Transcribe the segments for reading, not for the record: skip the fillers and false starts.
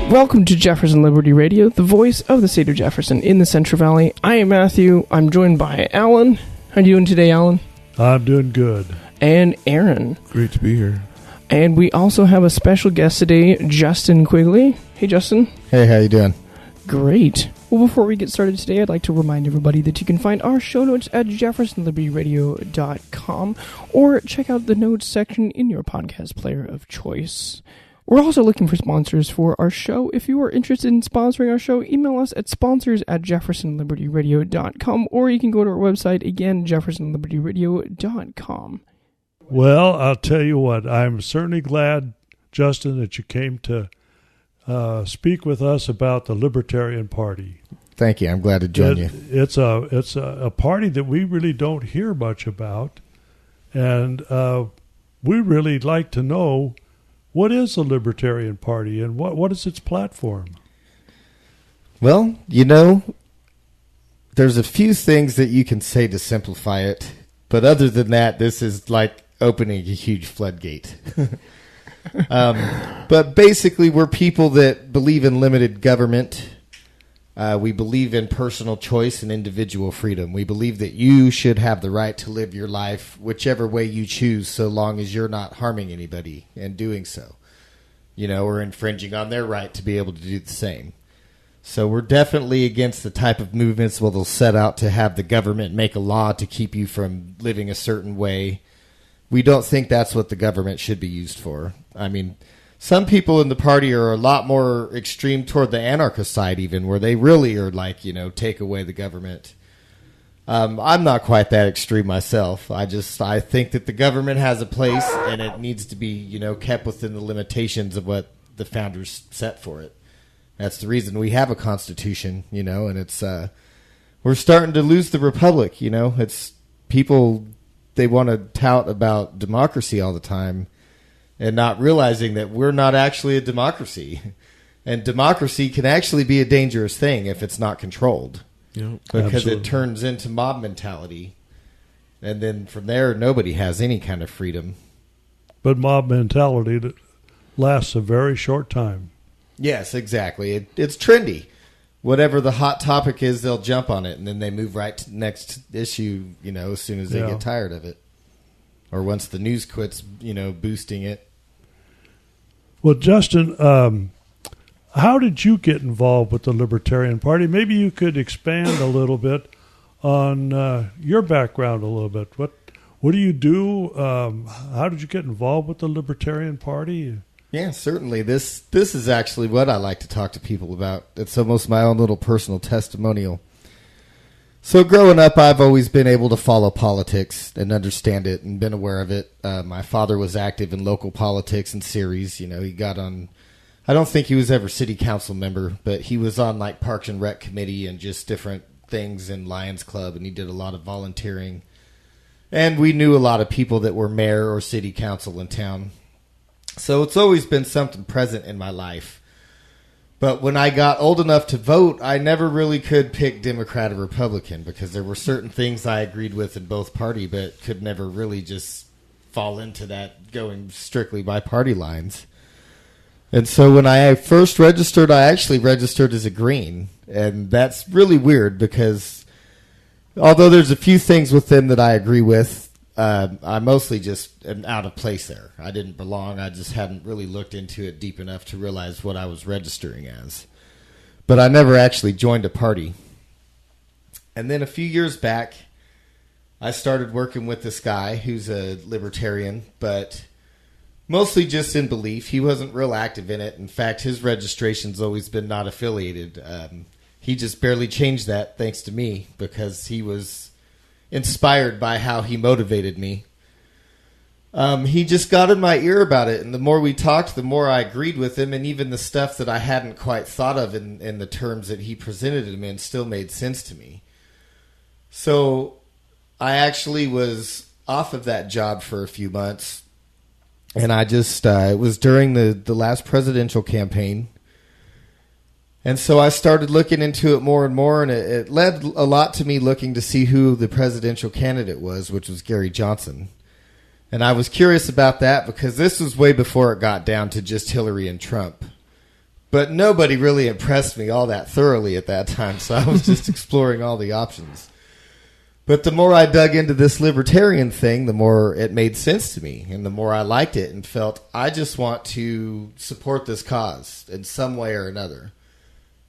Welcome to Jefferson Liberty Radio, the voice of the state of Jefferson in the Central Valley. I am Matthew. I'm joined by Alan. How are you doing today, Alan? I'm doing good. And Aaron. Great to be here. And we also have a special guest today, Justin Quigley. Hey, Justin. Hey, how you doing? Great. Well, before we get started today, I'd like to remind everybody that you can find our show notes at jeffersonlibertyradio.com or check out the notes section in your podcast player of choice. We're also looking for sponsors for our show. If you are interested in sponsoring our show, email us at sponsors@jeffersonlibertyradio.com, or you can go to our website, again, jeffersonlibertyradio.com. Well, I'll tell you what, I'm certainly glad, Justin, that you came to speak with us about the Libertarian Party. Thank you. I'm glad to join you. It's a party that we really don't hear much about, and we really like to know, what is the Libertarian Party and what is its platform? Well, you know, there's a few things that you can say to simplify it, but other than that, this is like opening a huge floodgate. But basically, we're people that believe in limited government. We believe in personal choice and individual freedom. We believe that you should have the right to live your life whichever way you choose, so long as you're not harming anybody and doing so, you know, or infringing on their right to be able to do the same. So we're definitely against the type of movements where they'll set out to have the government make a law to keep you from living a certain way. We don't think that's what the government should be used for. I mean, some people in the party are a lot more extreme toward the anarchist side even, where they really are like, you know, take away the government. I'm not quite that extreme myself. I think that the government has a place and it needs to be, you know, kept within the limitations of what the founders set for it. That's the reason we have a constitution, you know, and it's we're starting to lose the republic, you know. It's people, they want to tout about democracy all the time, and not realizing that we're not actually a democracy. And democracy can actually be a dangerous thing if it's not controlled. Yep. Because Absolutely. it turns into mob mentality. And then from there, nobody has any kind of freedom. But mob mentality that lasts a very short time. Yes, exactly. It's trendy. Whatever the hot topic is, they'll jump on it, and then they move right to the next issue, you know, as soon as they get tired of it. Or once the news quits, you know, boosting it. Well, Justin, how did you get involved with the Libertarian Party? Maybe you could expand a little bit on your background a little bit. What do you do? How did you get involved with the Libertarian Party? Yeah, certainly. This is actually what I like to talk to people about. It's almost my own little personal testimonial. So growing up, I've always been able to follow politics and understand it and been aware of it. My father was active in local politics and Ceres. You know, he got on, I don't think he was ever city council member, but he was on like Parks and Rec committee and just different things in Lions Club, and he did a lot of volunteering. And we knew a lot of people that were mayor or city council in town. So it's always been something present in my life. But when I got old enough to vote, I never really could pick Democrat or Republican because there were certain things I agreed with in both party, but could never really just fall into that going strictly by party lines. And so when I first registered, I actually registered as a Green. And that's really weird because although there's a few things with them that I agree with, I mostly just am out of place there. I didn't belong. I just hadn't really looked into it deep enough to realize what I was registering as. But I never actually joined a party. And then a few years back, I started working with this guy who's a libertarian, but mostly just in belief. He wasn't real active in it. In fact, his registration's always been not affiliated. He just barely changed that thanks to me because he was inspired by how he motivated me. He just got in my ear about it, and the more we talked, the more I agreed with him, and even the stuff that I hadn't quite thought of in the terms that he presented them in still made sense to me. So I actually was off of that job for a few months, and I just, it was during the last presidential campaign. And so I started looking into it more and more, and it led a lot to me looking to see who the presidential candidate was, which was Gary Johnson. And I was curious about that because this was way before it got down to just Hillary and Trump. But nobody really impressed me all that thoroughly at that time, so I was just exploring all the options. But the more I dug into this libertarian thing, the more it made sense to me, and the more I liked it and felt I just want to support this cause in some way or another.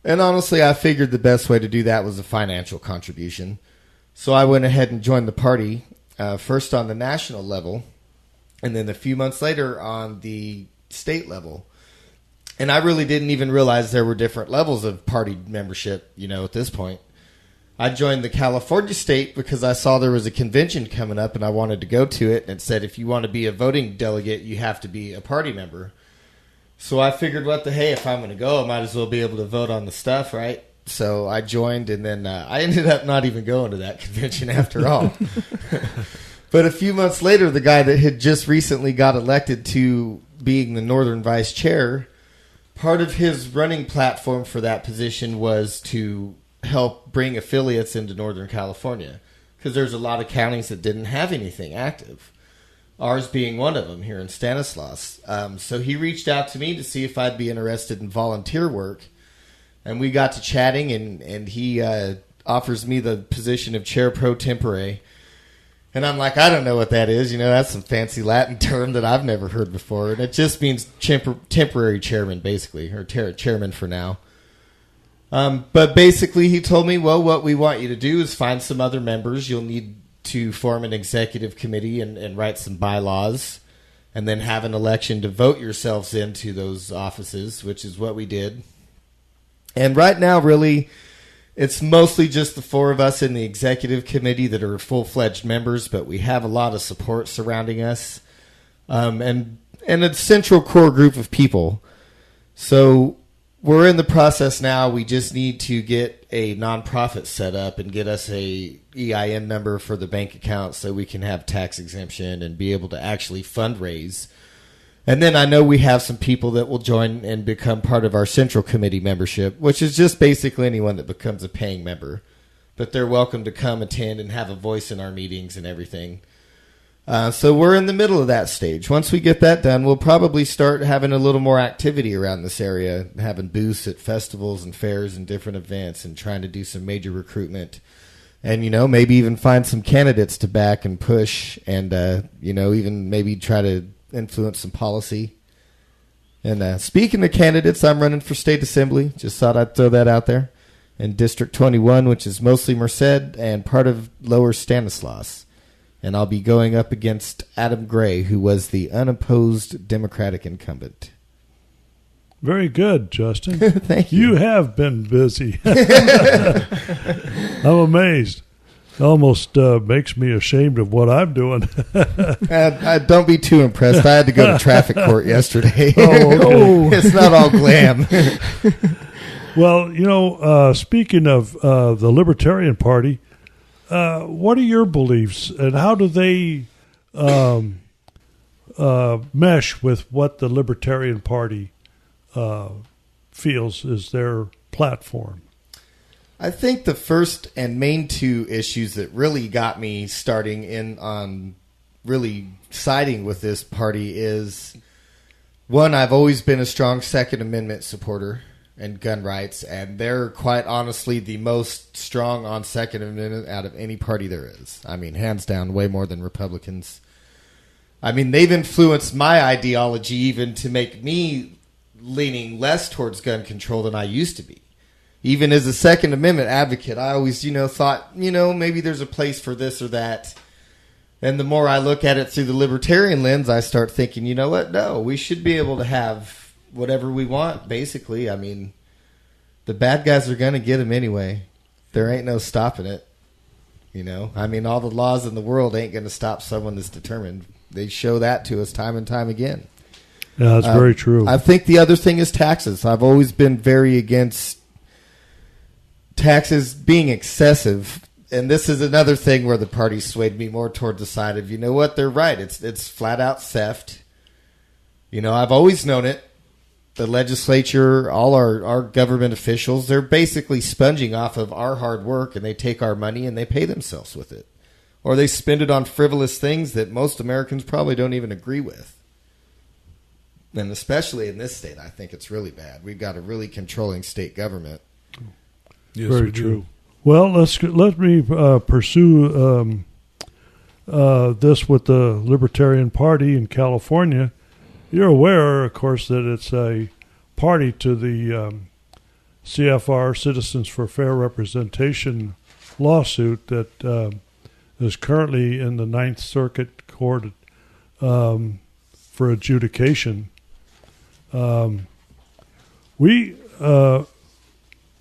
And honestly, I figured the best way to do that was a financial contribution. So I went ahead and joined the party, first on the national level, and then a few months later on the state level. And I really didn't even realize there were different levels of party membership, at this point. I joined the California state because I saw there was a convention coming up and I wanted to go to it. And it said, if you want to be a voting delegate, you have to be a party member. So I figured, if I'm going to go, I might as well be able to vote on the stuff, right? So I joined, and then I ended up not even going to that convention after all. But a few months later, the guy that had just recently got elected to being the Northern Vice Chair, part of his running platform for that position was to help bring affiliates into Northern California, because there's a lot of counties that didn't have anything active, ours being one of them here in Stanislaus. So he reached out to me to see if I'd be interested in volunteer work, and we got to chatting, and he offers me the position of chair pro tempore. And I'm like, I don't know what that is. That's some fancy Latin term that I've never heard before. And it just means temporary chairman, basically, or chairman for now. But basically, he told me, well, what we want you to do is find some other members. You'll need to form an executive committee and write some bylaws, and then have an election to vote yourselves into those offices, which is what we did. And right now, really, it's mostly just the four of us in the executive committee that are full-fledged members, but we have a lot of support surrounding us, and a central core group of people. So we're in the process now. We just need to get a nonprofit set up and get us a EIN number for the bank account so we can have tax exemption and be able to actually fundraise. And then I know we have some people that will join and become part of our central committee membership, which is just basically anyone that becomes a paying member. But they're welcome to come attend and have a voice in our meetings and everything. So we're in the middle of that stage. Once we get that done, we'll probably start having a little more activity around this area, having booths at festivals and fairs and different events, and trying to do some major recruitment. And, maybe even find some candidates to back and push, and, even maybe try to influence some policy. And speaking of candidates, I'm running for state assembly. Just thought I'd throw that out there. In District 21, which is mostly Merced and part of Lower Stanislaus. And I'll be going up against Adam Gray, who was the unopposed Democratic incumbent. Very good, Justin. Thank you. You have been busy. I'm amazed. Almost makes me ashamed of what I'm doing. Don't be too impressed. I had to go to traffic court yesterday. Oh. It's not all glam. Well, speaking of the Libertarian Party, what are your beliefs, and how do they mesh with what the Libertarian Party feels is their platform? I think the first and main two issues that really got me starting in on really siding with this party is, one, I've always been a strong Second Amendment supporter and gun rights, and they're quite honestly the most strong on Second Amendment out of any party there is. I mean, hands down, way more than Republicans. I mean, they've influenced my ideology even to make me leaning less towards gun control than I used to be. Even as a Second Amendment advocate, I always, thought, maybe there's a place for this or that. And the more I look at it through the libertarian lens, I start thinking, you know what? No, we should be able to have whatever we want, basically. I mean, the bad guys are going to get them anyway. There ain't no stopping it. I mean, all the laws in the world ain't going to stop someone that's determined. They show that to us time and time again. Yeah, that's very true. I think the other thing is taxes. I've always been very against taxes being excessive, and this is another thing where the party swayed me more toward the side of, they're right. It's flat out theft. I've always known it. The legislature, all our government officials, they're basically sponging off of our hard work, and they take our money and they pay themselves with it. Or they spend it on frivolous things that most Americans probably don't even agree with. And especially in this state, I think it's really bad. We've got a really controlling state government. Yes, very true. Well, let me pursue this with the Libertarian Party in California. You're aware, of course, that it's a party to the CFR, Citizens for Fair Representation lawsuit that is currently in the Ninth Circuit Court for adjudication. We're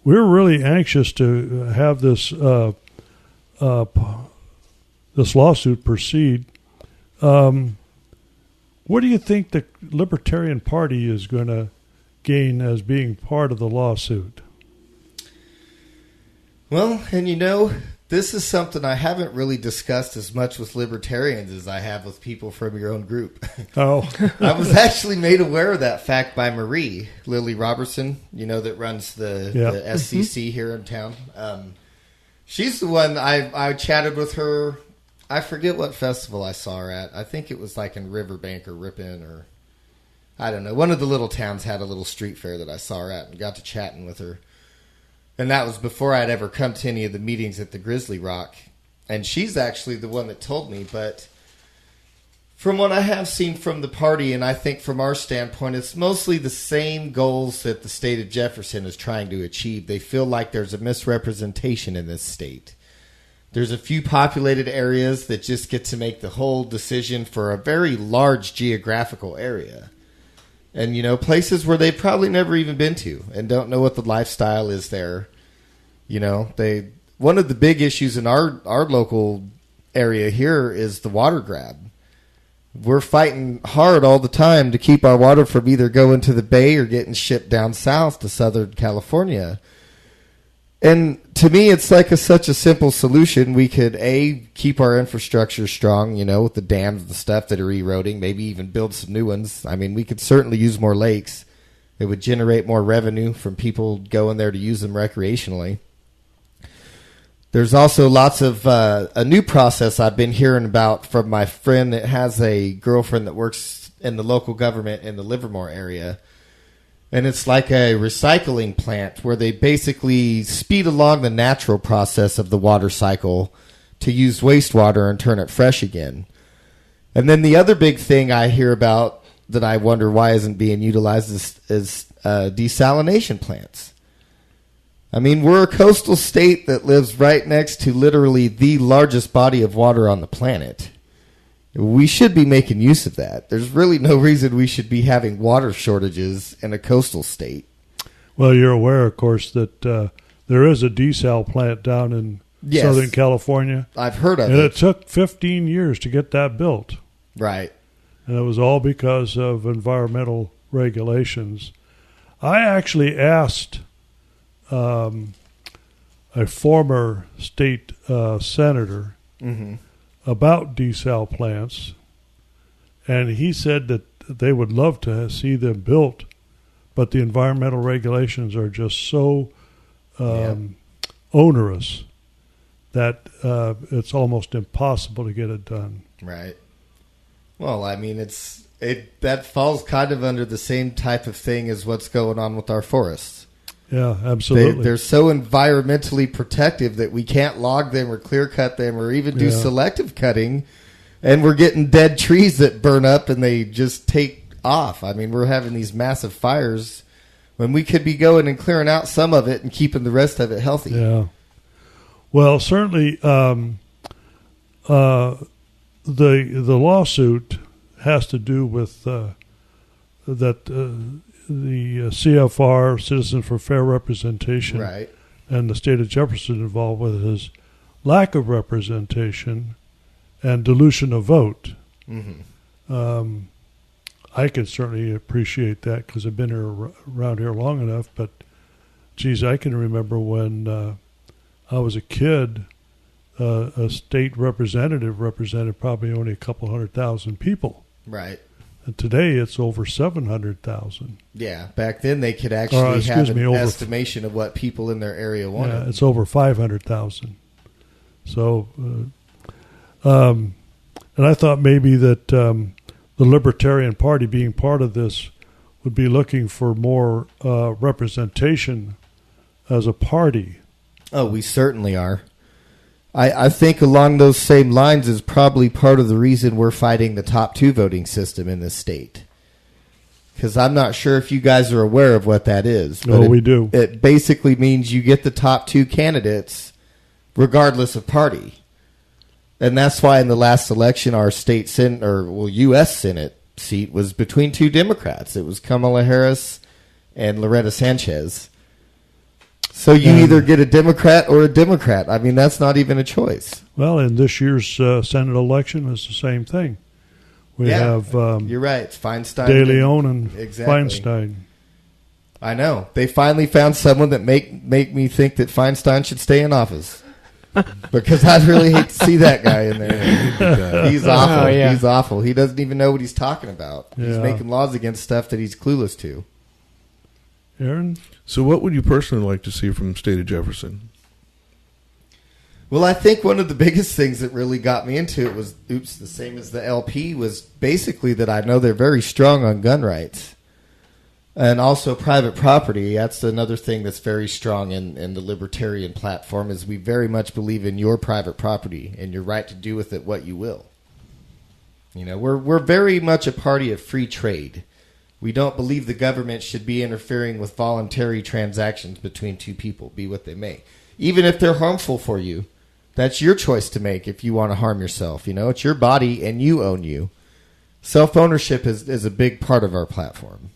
really anxious to have this this lawsuit proceed. What do you think the Libertarian Party is going to gain as being part of the lawsuit? Well, and this is something I haven't really discussed as much with libertarians as I have with people from your own group. Oh. I was actually made aware of that fact by Marie Lily Robertson, that runs the SCC here in town. She's the one I chatted with her. I forget what festival I saw her at. I think it was like in Riverbank or Ripon or I don't know. One of the little towns had a little street fair that I saw her at and got to chatting with her. And that was before I'd ever come to any of the meetings at the Grizzly Rock. And she's actually the one that told me. But from what I have seen from the party, and I think from our standpoint, it's mostly the same goals that the state of Jefferson is trying to achieve. They feel like there's a misrepresentation in this state. There's a few populated areas that just get to make the whole decision for a very large geographical area. And, places where they've probably never even been to and don't know what the lifestyle is there. One of the big issues in our local area here is the water grab. We're fighting hard all the time to keep our water from either going to the bay or getting shipped down south to Southern California. And to me, it's like such a simple solution. We could, keep our infrastructure strong, with the dams and the stuff that are eroding, maybe even build some new ones. I mean, we could certainly use more lakes. It would generate more revenue from people going there to use them recreationally. There's also lots of a new process I've been hearing about from my friend that has a girlfriend that works in the local government in the Livermore area. And it's like a recycling plant where they basically speed along the natural process of the water cycle to use wastewater and turn it fresh again. And then the other big thing I hear about that I wonder why isn't being utilized is desalination plants. I mean, we're a coastal state that lives right next to literally the largest body of water on the planet. We should be making use of that. There's really no reason we should be having water shortages in a coastal state. Well, you're aware, of course, that there is a desal plant down in Southern California. I've heard of it. And it took 15 years to get that built. Right. And it was all because of environmental regulations. I actually asked a former state senator about desal plants, and he said that they would love to see them built, but the environmental regulations are just so onerous that it's almost impossible to get it done. Right. Well, I mean, that falls kind of under the same type of thing as what's going on with our forests. Yeah, absolutely. They're so environmentally protective that we can't log them or clear cut them or even do selective cutting. And we're getting dead trees that burn up and they just take off. I mean, we're having these massive fires when we could be going and clearing out some of it and keeping the rest of it healthy. Yeah. Well, certainly the lawsuit has to do with the CFR, Citizens for Fair Representation, right, and the state of Jefferson involved with his lack of representation and dilution of vote. Mm-hmm. I can certainly appreciate that because I've been around here long enough, but, geez, I can remember when I was a kid, a state representative represented probably only a couple 100,000 people. Right. And today it's over 700,000. Yeah, back then they could actually have an estimation of what people in their area wanted. Yeah, it's over 500,000. So, and I thought maybe that the Libertarian Party being part of this would be looking for more representation as a party. Oh, we certainly are. I think along those same lines is probably part of the reason we're fighting the top 2 voting system in this state. Because I'm not sure if you guys are aware of what that is. No, we do. It basically means you get the top 2 candidates regardless of party. And that's why in the last election our state Senate, U.S. Senate seat was between 2 Democrats. It was Kamala Harris and Loretta Sanchez. So you either get a Democrat or a Democrat. I mean, that's not even a choice. Well, in this year's Senate election, it's the same thing. We have you're right. It's Feinstein, De Leon, and exactly. Feinstein. I know. They finally found someone that make me think that Feinstein should stay in office. Because I'd really hate to see that guy in there. He's awful. Oh, yeah. He's awful. He doesn't even know what he's talking about. He's Yeah. making laws against stuff that he's clueless to. Aaron? So what would you personally like to see from the state of Jefferson? Well, I think one of the biggest things that really got me into it was, the same as the LP, was basically that I know they're very strong on gun rights. And also private property. That's another thing that's very strong in the libertarian platform, is we very much believe in your private property and your right to do with it what you will. You know, we're very much a party of free trade. We don't believe the government should be interfering with voluntary transactions between 2 people, be what they may. Even if they're harmful for you, that's your choice to make if you want to harm yourself. You know, it's your body and you own you. Self-ownership is a big part of our platform.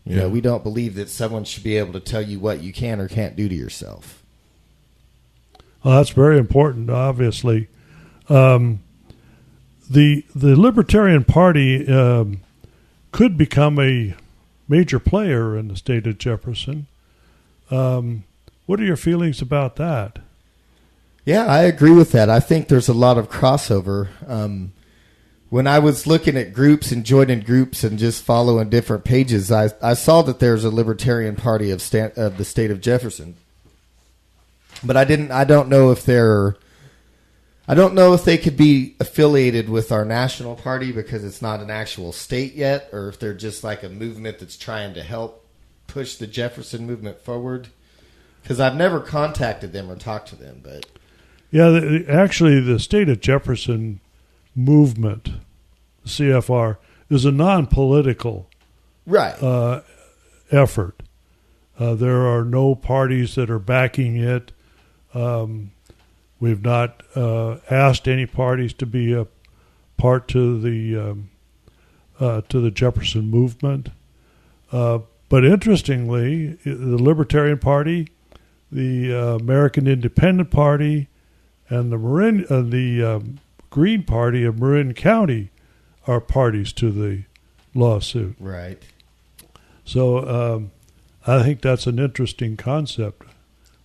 You know, we don't believe that someone should be able to tell you what you can or can't do to yourself. Well, that's very important, obviously. The Libertarian Party could become a major player in the state of Jefferson. What are your feelings about that? Yeah, I agree with that. I think there's a lot of crossover. When I was looking at groups and joining groups and just following different pages, I saw that there's a Libertarian Party of the state of Jefferson. But I don't know if they could be affiliated with our national party because it's not an actual state yet, or if they're just like a movement that's trying to help push the Jefferson movement forward. Because I've never contacted them or talked to them, but yeah, actually, the state of Jefferson movement, CFR, is a non-political effort. There are no parties that are backing it. We've not asked any parties to be a part to the Jefferson movement. But interestingly, the Libertarian Party, the American Independent Party, and the Green Party of Marin County are parties to the lawsuit. right. So I think that's an interesting concept.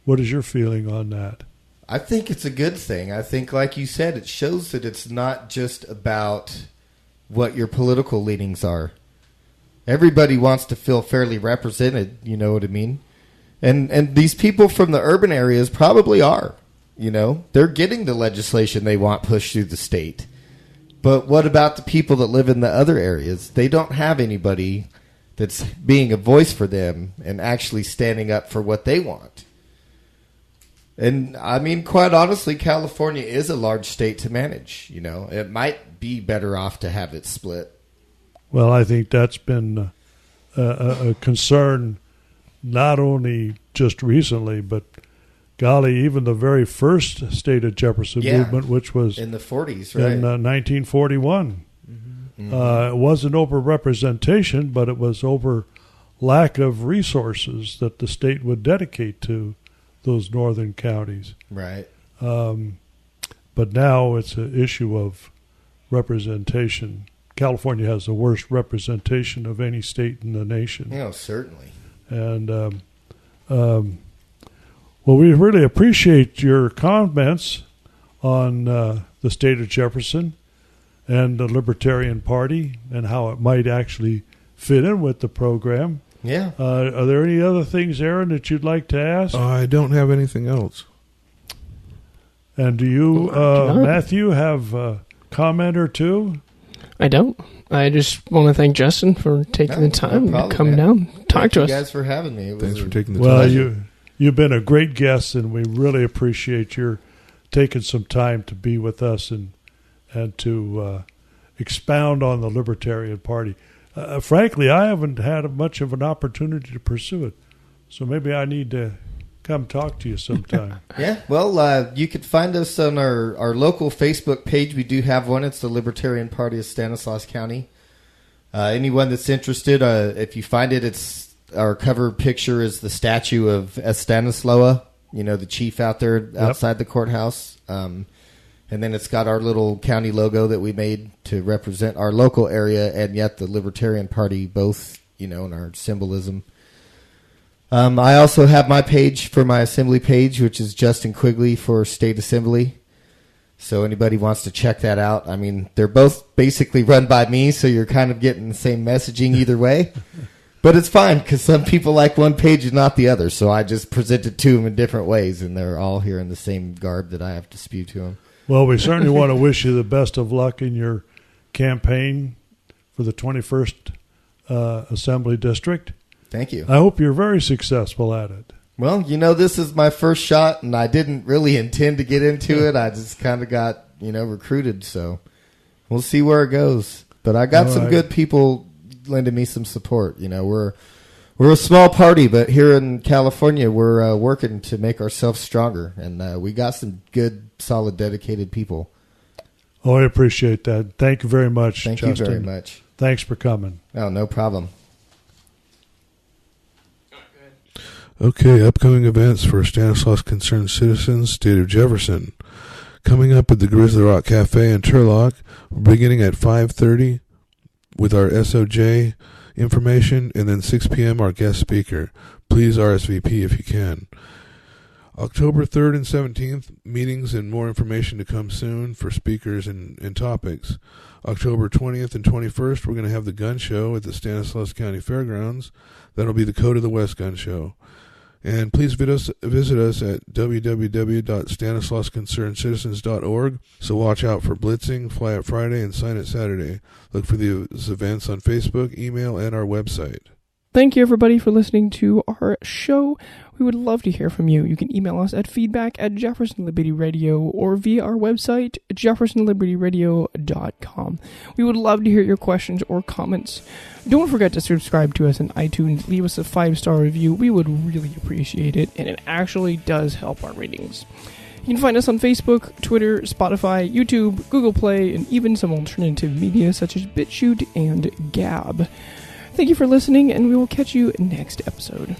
What is your feeling on that? I think it's a good thing. I think, like you said, it shows that it's not just about what your political leanings are. Everybody wants to feel fairly represented, you know what I mean? And these people from the urban areas probably are. You know, they're getting the legislation they want pushed through the state. But what about the people that live in the other areas? They don't have anybody that's being a voice for them and actually standing up for what they want. And, I mean, quite honestly, California is a large state to manage. You know, it might be better off to have it split. Well, I think that's been a concern not only just recently, but golly, even the very first State of Jefferson movement, which was in the 40s, right? In 1941. Mm-hmm. It wasn't over representation, but it was over lack of resources that the state would dedicate to those northern counties. Right. But now it's an issue of representation. California has the worst representation of any state in the nation. Yeah, certainly. And well, we really appreciate your comments on the state of Jefferson and the Libertarian Party and how it might actually fit in with the program. Yeah. Are there any other things, Aaron, that you'd like to ask? I don't have anything else. And do you, Matthew, have a comment or two? I don't. I just want to thank Justin for taking the time to come down, talk to us. Thank you guys for having me. Thanks for taking the Well, time. you've been a great guest, and we really appreciate your taking some time to be with us and to expound on the Libertarian Party. Frankly, I haven't had much of an opportunity to pursue it, so maybe I need to come talk to you sometime. Yeah, well, you can find us on our local Facebook page. We do have one. It's the Libertarian Party of Stanislaus County. Anyone that's interested, if you find it, it's our cover picture is the statue of Stanislaus, the chief out there outside the courthouse. And then it's got our little county logo that we made to represent our local area and yet the Libertarian Party, both, in our symbolism. I also have my page for my assembly page, which is Justin Quigley for State Assembly. So anybody wants to check that out. I mean, they're both basically run by me, so you're kind of getting the same messaging either way. But it's fine, because some people like one page and not the other. So I just present it to them in different ways, and they're all here in the same garb that I have to spew to them. Well, we certainly want to wish you the best of luck in your campaign for the 21st Assembly District. Thank you. I hope you're very successful at it. Well, this is my first shot, and I didn't really intend to get into it. I just kind of got, recruited, so we'll see where it goes. But I got some good people lending me some support. We're a small party, but here in California, we're working to make ourselves stronger, and we got some good, solid, dedicated people. Oh, I appreciate that. Thank you very much, Thank Justin. you very much. Thanks for coming. Oh, no problem. Okay, upcoming events for Stanislaus Concerned Citizens, State of Jefferson. Coming up at the Grizzly Rock Cafe in Turlock, beginning at 5:30 with our SOJ information, and then 6 p.m. our guest speaker. Please RSVP if you can. October 3rd and 17th, meetings and more information to come soon for speakers and topics. October 20th and 21st, we're going to have the gun show at the Stanislaus County Fairgrounds. That'll be the Code of the West gun show. And please visit us at www.stanislausconcernedcitizens.org. So watch out for Blitzing, Fly It Friday, and Sign It Saturday. Look for these events on Facebook, email, and our website. Thank you, everybody, for listening to our show. We would love to hear from you. You can email us at feedback@JeffersonLibertyRadio or via our website, jeffersonlibertyradio.com. We would love to hear your questions or comments. Don't forget to subscribe to us on iTunes. Leave us a 5-star review. We would really appreciate it, and it actually does help our ratings. You can find us on Facebook, Twitter, Spotify, YouTube, Google Play, and even some alternative media such as BitChute and Gab. Thank you for listening, and we will catch you next episode.